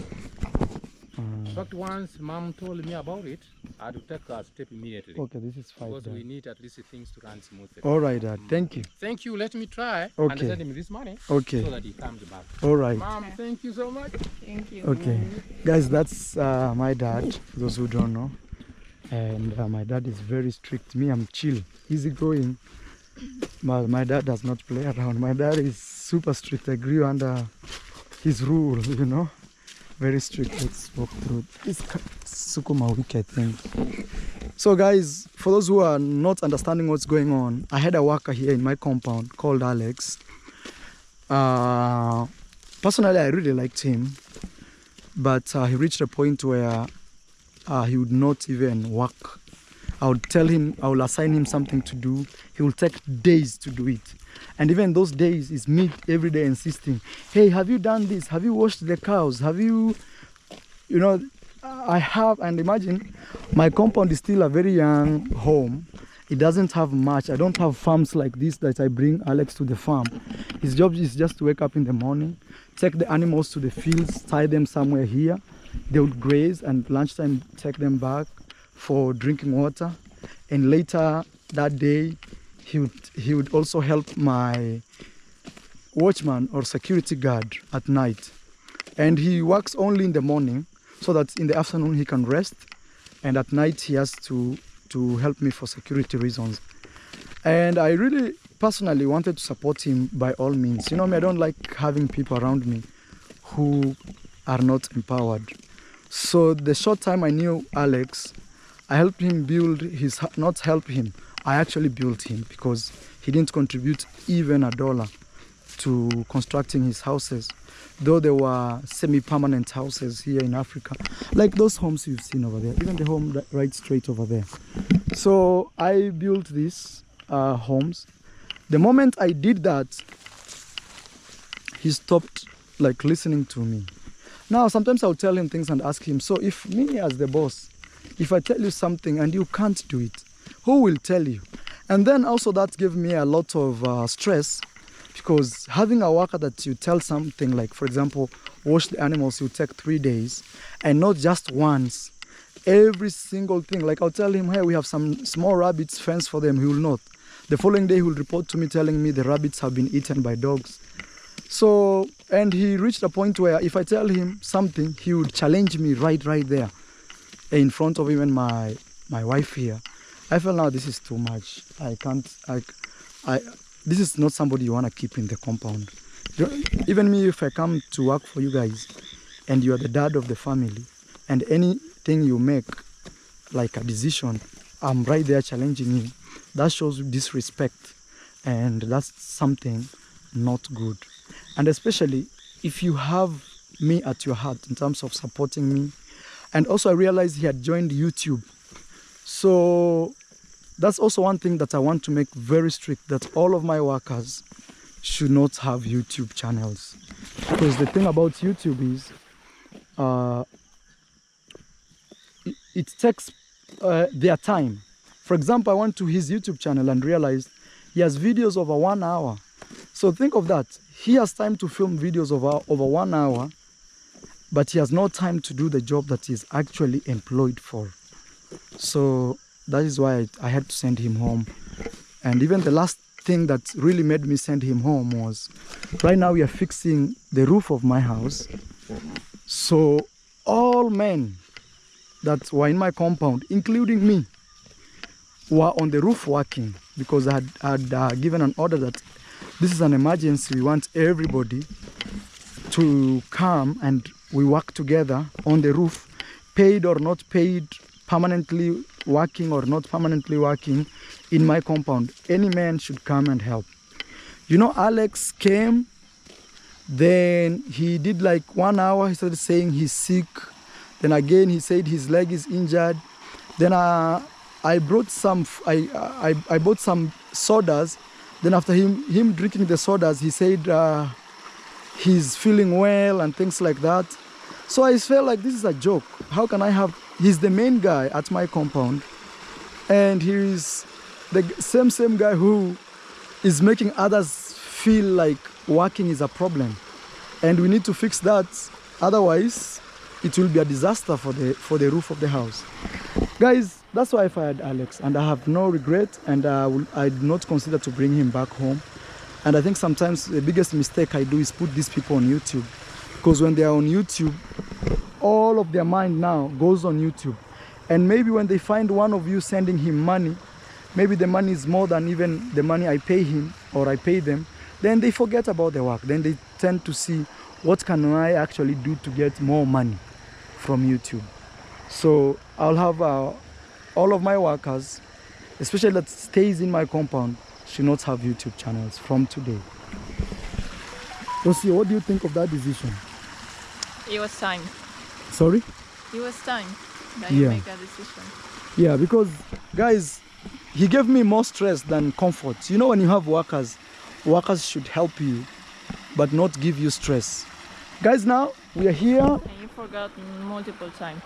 In fact, once Mom told me about it, I had to take a step immediately. Okay, this is 5. Because we need at least things to run smoothly. All right, Dad. Thank you. Thank you. Let me try and send him this money. Okay. So that he comes back. All right. Mom, thank you so much. Thank you. Okay, guys, that's my dad. For those who don't know, and my dad is very strict. Me, I'm chill, easygoing. My dad does not play around. My dad is super strict. I grew under his rule, you know. Very strict. Let's walk through. It's Sukuma week, I think. So guys, for those who are not understanding what's going on, I had a worker here in my compound called Alex. Personally, I really liked him, but he reached a point where he would not even work. I would tell him, I will assign him something to do. He will take days to do it. And even those days is me every day insisting, hey, have you done this? Have you washed the cows? Have you, you know, I have, and imagine my compound is still a very young home. It doesn't have much. I don't have farms like this that I bring Alex to the farm. His job is just to wake up in the morning, take the animals to the fields, tie them somewhere here. They would graze, and lunchtime take them back for drinking water. And later that day, he would also help my watchman or security guard at night. And he works only in the morning so that in the afternoon he can rest. And at night he has to help me for security reasons. And I really personally wanted to support him by all means. You know me, I don't like having people around me who are not empowered. So the short time I knew Alex, I helped him build his, not help him, I actually built him, because he didn't contribute even $1 to constructing his houses, though there were semi-permanent houses here in Africa, like those homes you've seen over there, even the home right straight over there. So I built these homes. The moment I did that, he stopped listening to me. Now sometimes I'll tell him things and ask him, so if me as the boss, if I tell you something and you can't do it, who will tell you? And then also that gave me a lot of stress, because having a worker that you tell something like, for example, wash the animals, you take 3 days, and not just once, every single thing. Like I'll tell him, hey, we have some small rabbits, fence for them. He will not. The following day he will report to me telling me the rabbits have been eaten by dogs. So, and he reached a point where if I tell him something, he would challenge me right there in front of even my wife here. I felt now this is too much. I can't, this is not somebody you want to keep in the compound. Even me, if I come to work for you guys and you are the dad of the family, and anything you make, like a decision, I'm right there challenging you. That shows disrespect, and that's something not good. And especially if you have me at your heart in terms of supporting me. And also I realized he had joined YouTube. So that's also one thing that I want to make very strict, that all of my workers should not have YouTube channels. Because the thing about YouTube is it takes their time. For example, I went to his YouTube channel and realized he has videos over 1 hour. So think of that. He has time to film videos over 1 hour, but he has no time to do the job that he's actually employed for. So that is why I had to send him home. And even the last thing that really made me send him home was, right now we are fixing the roof of my house. So all men that were in my compound, including me, were on the roof working, because I had given an order that this is an emergency. We want everybody to come and we work together on the roof, paid or not paid, permanently working or not permanently working in my compound. Any man should come and help. You know, Alex came, then he did like 1 hour. He started saying he's sick. Then again, he said his leg is injured. Then I brought some, I bought some sodas. Then after him drinking the sodas, he said he's feeling well and things like that. So I felt like this is a joke. How can I have, he's the main guy at my compound, and he's the same guy who is making others feel like working is a problem. And we need to fix that. Otherwise, it will be a disaster for the roof of the house. Guys, that's why I fired Alex, and I have no regret, and I do not consider to bring him back home. And I think sometimes the biggest mistake I do is put these people on YouTube, because when they are on YouTube, all of their mind now goes on YouTube. And maybe when they find one of you sending him money, maybe the money is more than even the money I pay him or I pay them, then they forget about the work. Then they tend to see, what can I actually do to get more money from YouTube? So I'll have all of my workers, especially that stays in my compound, should not have YouTube channels from today. Rosie, what do you think of that decision? It was time. Sorry? It was time that you make a decision. Yeah, because guys, he gave me more stress than comfort. You know, when you have workers should help you, but not give you stress. Guys, now we are here. And you forgot multiple times.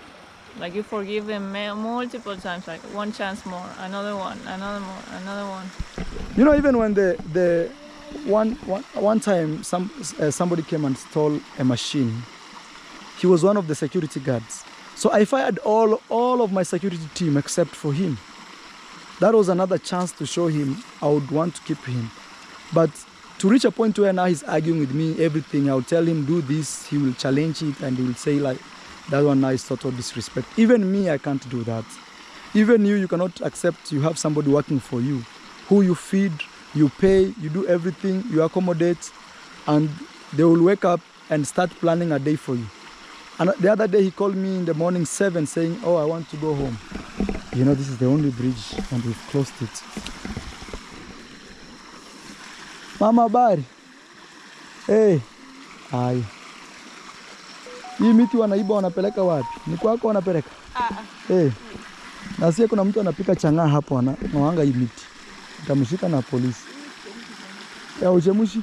Like you forgive them multiple times, like one chance more, another one, another one. You know, even when the one time somebody came and stole a machine, he was one of the security guards. So I fired all of my security team except for him. That was another chance to show him I would want to keep him. But to reach a point where now he's arguing with me, everything, I'll tell him do this, he will challenge it, and he will say like, that one now is total disrespect. Even me, I can't do that. Even you cannot accept you have somebody working for you, who you feed, you pay, you do everything, you accommodate, and they will wake up and start planning a day for you. And the other day he called me in the morning 7 saying, oh, I want to go home. You know, this is the only bridge and we've closed it. Mama bari. Hey. Aye. Hii miti wanaiba wanapeleka wapi? Ni kwako wanapeleka? Eh. Na sio kuna mtu anapika chang'aa hapo anaanga hii miti. Utamshika na polisi. Ya uchemushi?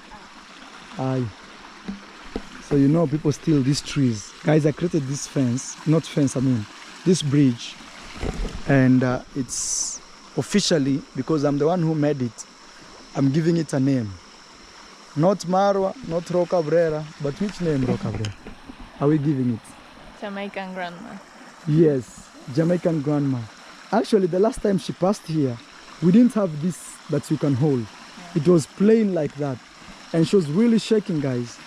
Aye. So you know people steal these trees. Guys, I created this fence, not fence, I mean, this bridge And it's officially, because I'm the one who made it, I'm giving it a name. Not Marwa, not Roca Brera, but which name, Roca Brera, are we giving it? Jamaican grandma. Yes, Jamaican grandma. Actually, the last time she passed here, we didn't have this that you can hold. It was plain like that. And she was really shaking, guys.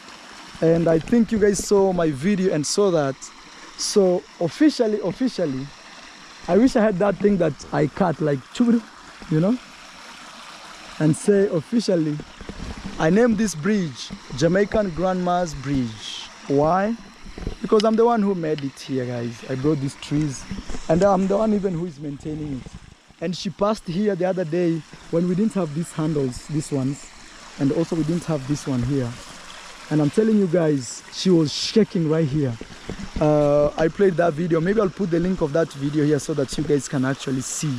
And I think you guys saw my video and saw that. So officially, I wish I had that thing that I cut like chubru, you know? And say officially, I named this bridge Jamaican Grandma's Bridge. Why? Because I'm the one who made it here, guys. I brought these trees and I'm the one even who is maintaining it. And she passed here the other day when we didn't have these handles, these ones. And also we didn't have this one here. And I'm telling you guys, she was shaking right here. I played that video. Maybe I'll put the link of that video here so that you guys can actually see.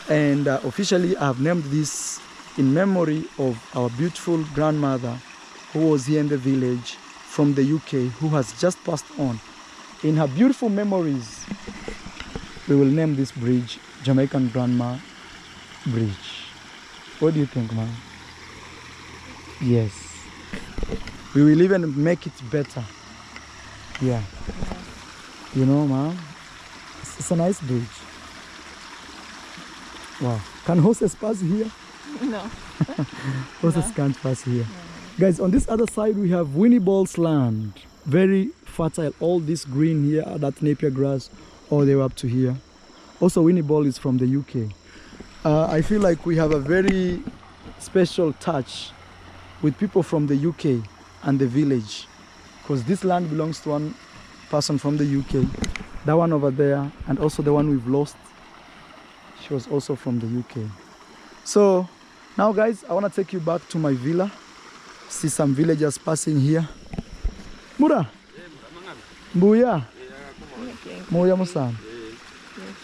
And officially I've named this in memory of our beautiful grandmother who was here in the village from the UK, who has just passed on. In her beautiful memories, we will name this bridge Jamaican Grandma Bridge. What do you think, man? Yes. We will even make it better. Yeah. You know, man, it's a nice bridge. Wow. Can horses pass here? No. Horses can't pass here. Guys, on this other side we have Winnie Ball's land. Very fertile. All this green here, that napier grass, all the way up to here. Also, Winnie Ball is from the UK. I feel like we have a very special touch with people from the UK and the village, because this land belongs to one person from the UK. That one over there, and also the one we've lost, she was also from the UK. So now, guys, I want to take you back to my villa. See some villagers passing here. Mura mbuya moya musana.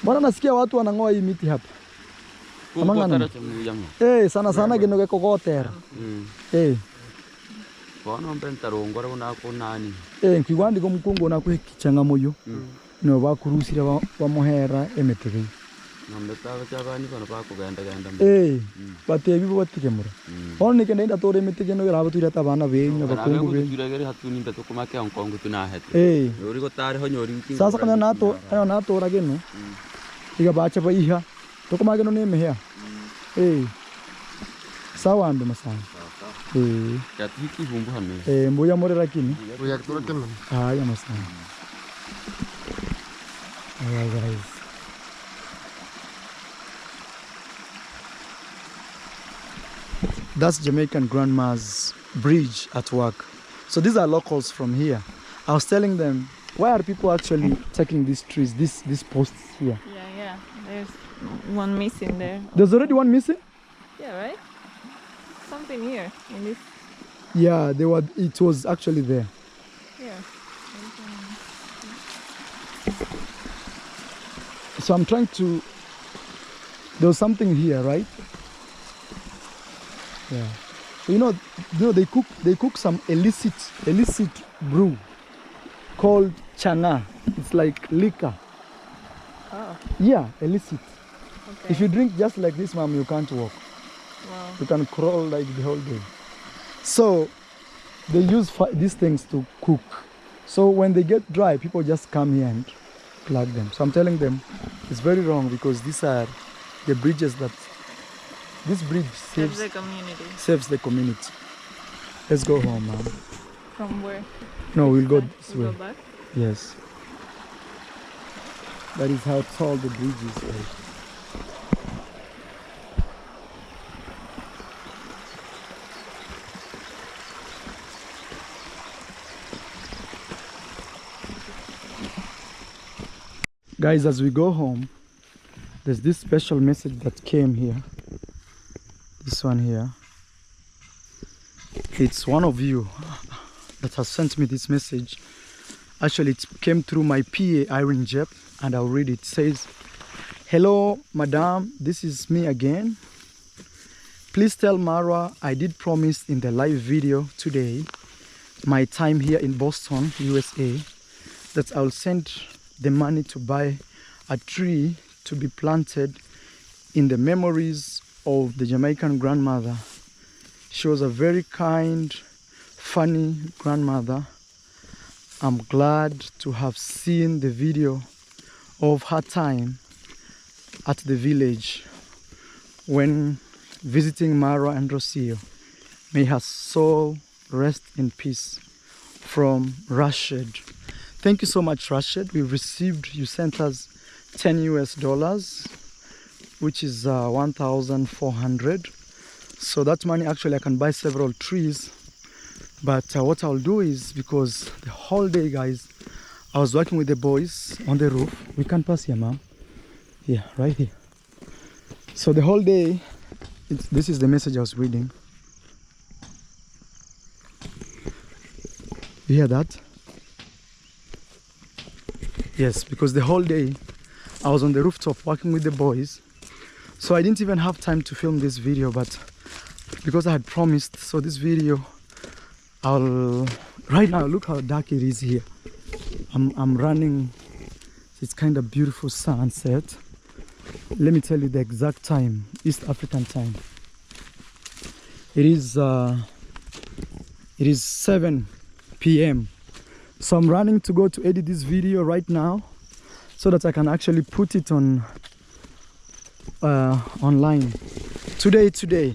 Mbona nasikia watu wanang'oa hii miti hapa? Amangana. Sana sana gino gekogotera. Bono mbentarongora unakunani. Nkwigwandi ko mukungu nakuhikichanga moyo. No bakurusira bamuhera emetege. Nambetaga cyabani bano bakugenda genda. Batebi bo batikemura. Bono nikende ndatore emetege no yarabo turata abana benyu bakungu be. Turagere hatuni ndatu kumake onkongo tunahete. Yori go tare ho nyori nkingo. Sasa kana nato rageno. Iga bacha ba iha. Tokomage no nemehea. Sawa ambe masana. Yatiki bumbu hame. Mbuya morera kini. Mbuya tura kema. Ya masana. Guys. That's Jamaican Grandma's bridge at work. So these are locals from here. I was telling them, why are people actually taking these trees, these posts here? Yeah. There's one missing there. There's already one missing? Yeah, right? Something here in this. Yeah, it was actually there. Yeah. So I'm trying to, there was something here, right? Yeah. So, you know they cook some illicit brew called chana. It's like liquor. Oh. Yeah, illicit. Okay. If you drink just like this, ma'am, you can't walk. Wow. You can crawl like the whole day. So they use these things to cook. So when they get dry, people just come here and plug them. So I'm telling them it's very wrong, because these are the bridges that this bridge saves the community. Saves the community. Let's go home, ma'am. From where? No, we'll go this way. Go back? Yes. That is how tall the bridge is. Right? Guys, as we go home, there's this special message that came here. This one here. It's one of you that has sent me this message. Actually, it came through my PA, Irene Jep, and I'll read it. It says, "Hello, madam, this is me again. Please tell Marwa I did promise in the live video today, my time here in Boston, USA, that I'll send the money to buy a tree to be planted in the memories of the Jamaican grandmother. She was a very kind, funny grandmother. I'm glad to have seen the video of her time at the village when visiting Mara and Rocio. May her soul rest in peace. From Rashid. Thank you so much, Rashid. We received, you sent us $10 US, which is 1,400. So that money, actually I can buy several trees. But what I'll do is, because the whole day, guys, I was working with the boys on the roof. We can't pass here, ma'am. Yeah, right here. So the whole day, this is the message I was reading. You hear that? Yes, because the whole day I was on the rooftop working with the boys. So I didn't even have time to film this video, but because I had promised, so this video, right now, look how dark it is here. I'm running, it's kind of beautiful sunset. Let me tell you the exact time, East African time. It is 7 p.m. So I'm running to go to edit this video right now so that I can actually put it on online today.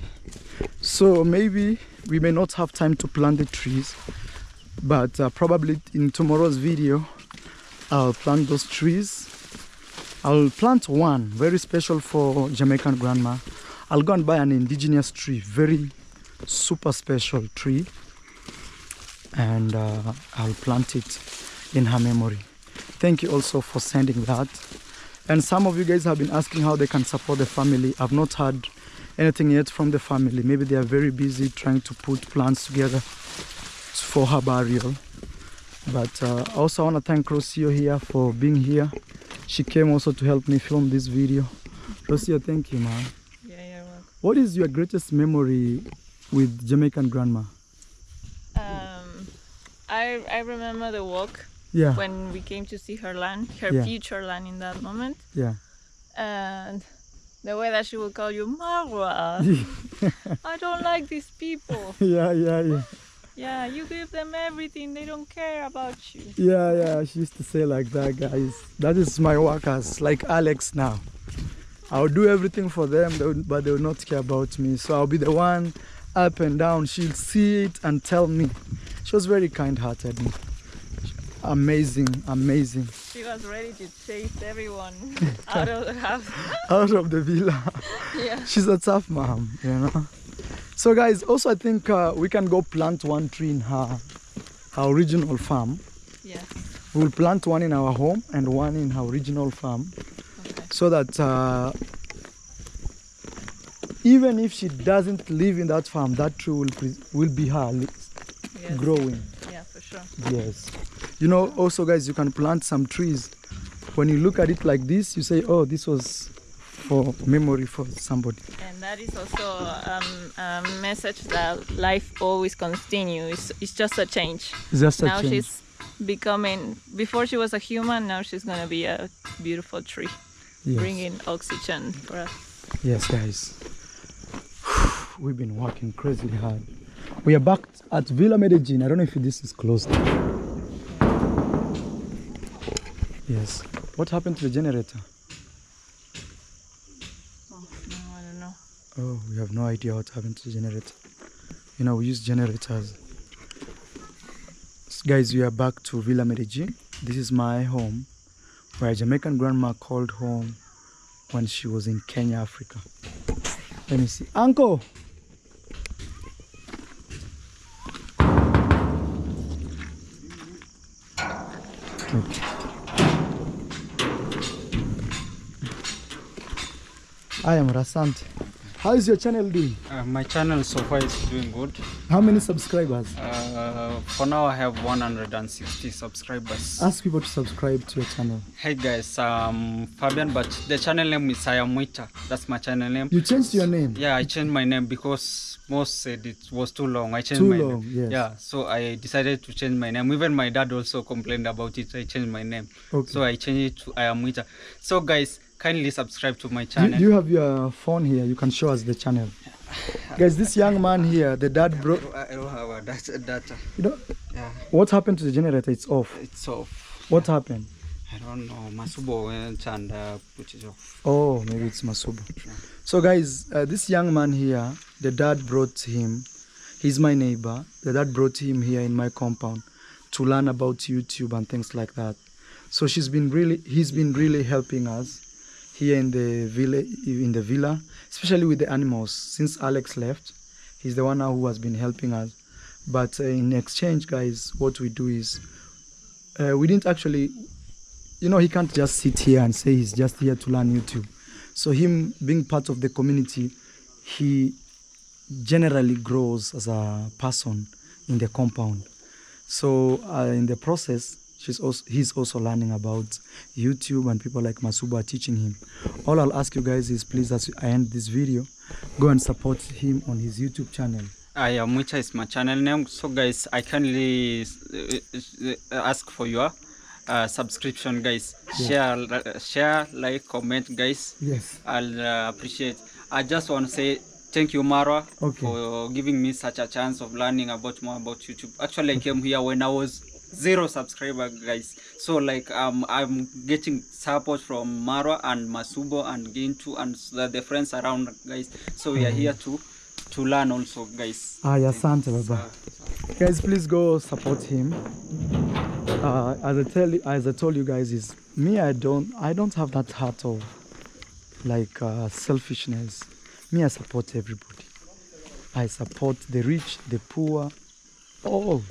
So maybe we may not have time to plant the trees, but probably in tomorrow's video I'll plant those trees. I'll plant one very special for Jamaican grandma. I'll go and buy an indigenous tree, very super special tree, and I'll plant it in her memory. Thank you also for sending that. And some of you guys have been asking how they can support the family. I've not heard anything yet from the family. Maybe they are very busy trying to put plans together for her burial. But also I want to thank Rocio here for being here. She came also to help me film this video. Rocio, thank you, man. Yeah, you're welcome. What is your greatest memory with Jamaican grandma? I remember the walk. Yeah. When we came to see her land, her future land in that moment. Yeah. And the way that she would call you Marwa. I don't like these people. Yeah. Yeah, you give them everything, they don't care about you. Yeah, she used to say like that, guys. That is my workers, like Alex now. I'll do everything for them, but they will not care about me. So I'll be the one up and down. She'll see it and tell me. She was very kind-hearted. Amazing. She was ready to chase everyone out of the house. Out of the villa. Yeah. She's a tough mom, you know. So guys, also I think we can go plant one tree in her original farm. Yeah. We'll plant one in our home and one in her original farm. Okay. So that even if she doesn't live in that farm, that tree will be her growing. Yeah, for sure. Yes. You know, also guys, you can plant some trees. When you look at it like this, you say, oh, this was for memory for somebody. And that is also a message that life always continues. It's just a change. It's just a now change. She's becoming, before she was a human, now she's going to be a beautiful tree. Yes. Bringing oxygen for us. Yes, guys. We've been working crazily hard. We are back at Villa Medellin. I don't know if this is closed. Yes. What happened to the generator? Oh, no, I don't know. Oh, we have no idea what happened to the generator. You know, we use generators. So guys, we are back to Villa Medellin. This is my home, where a Jamaican grandma called home when she was in Kenya, Africa. Let me see. Uncle! Okay. I am Rasant. How is your channel doing? My channel so far is doing good. How many subscribers? For now I have 160 subscribers. Ask people to subscribe to your channel. Hey guys, Fabian, but the channel name is Muita. That's my channel name. You changed your name? Yeah, I changed my name because most said it was too long. I changed Too my long, name. yes. Yeah, so I decided to change my name. Even my dad also complained about it. I changed my name. Okay. So I changed it to Muita. So guys, kindly subscribe to my Do channel. you have your phone here? You can show us the channel. Guys, this young man here, the dad bro. I don't have a data. You know, Yeah, what happened to the generator? It's off. it's off. What happened? I don't know. Masubo went and put it off. Oh, maybe it's Masubo. So guys, this young man here, the dad brought him. He's my neighbor. The dad brought him here in my compound to learn about YouTube and things like that. So he's been really helping us here in the villa, especially with the animals. Since Alex left, he's the one now who has been helping us. But in exchange, guys, what we do is we didn't actually, you know, he can't just sit here and say he's just here to learn YouTube. So him being part of the community, he generally grows as a person in the compound. So in the process, he's also learning about YouTube, and people like Masubo are teaching him. All I'll ask you guys is, please, as I end this video, go and support him on his YouTube channel. Which is my channel name. So guys, I kindly ask for your subscription, guys. Yeah. Share, like, comment, guys. Yes. I'll appreciate. I just want to say thank you, Marwa, Okay. for giving me such a chance of learning more about YouTube. Actually, I came here when I was 0 subscriber, guys. So like I'm getting support from Marwa and Masubo and Gintu and the friends around, guys. So we are here to learn also, guys. Asante baba. Guys, please go support him. As I told you guys, is me. I don't have that heart of like selfishness. Me, I support everybody. I support the rich, the poor, all.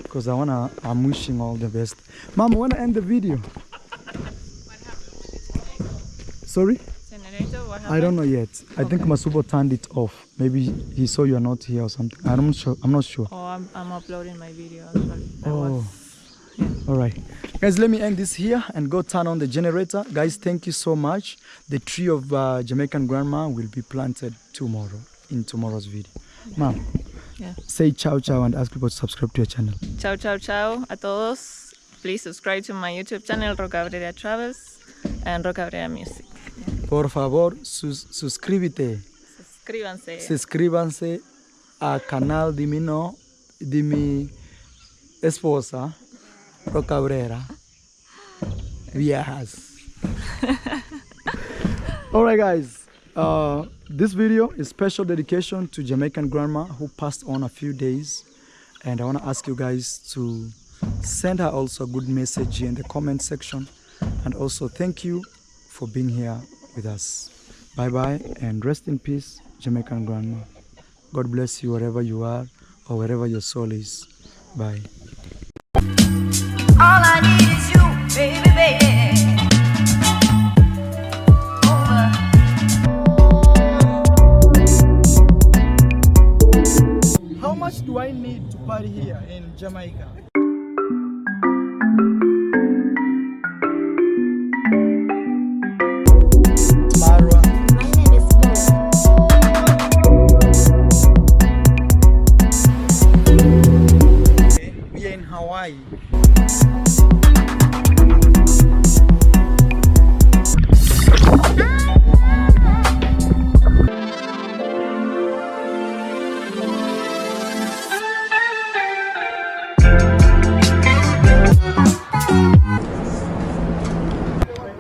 Because I'm wishing all the best. Mom, I wanna end the video. What happened? Sorry? Generator, what happened? I don't know yet. I think Masubo turned it off. Maybe he saw you are not here or something. I'm not sure. Oh, I'm uploading my video actually. Oh. All right. Guys, let me end this here and go turn on the generator. Guys, thank you so much. The tree of Jamaican grandma will be planted tomorrow in tomorrow's video. Mom, Yeah. say ciao ciao and ask people to subscribe to your channel. Ciao, ciao, ciao a todos. Please subscribe to my YouTube channel, Roca Abrera Travels and Roca Abrera Music. Por favor, suscríbete. Suscríbanse al canal de mi esposa, Roca Abrera. Yes. All right, guys. This video is special dedication to Jamaican grandma who passed on a few days, and I want to ask you guys to send her also a good message in the comment section, and also thank you for being here with us. Bye bye and rest in peace, Jamaican grandma. God bless you wherever you are or wherever your soul is. Bye. All I need is you, baby, baby. How much do I need to party here in Jamaica? Marwa. My name is We are in Hawaii.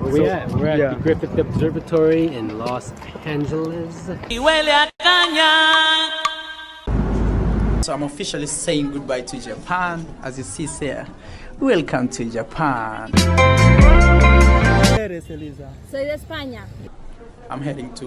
We're at yeah. the Griffith Observatory in Los Angeles. So I'm officially saying goodbye to Japan. As you see here, welcome to Japan. Eres, Elisa? Soy de España. I'm heading to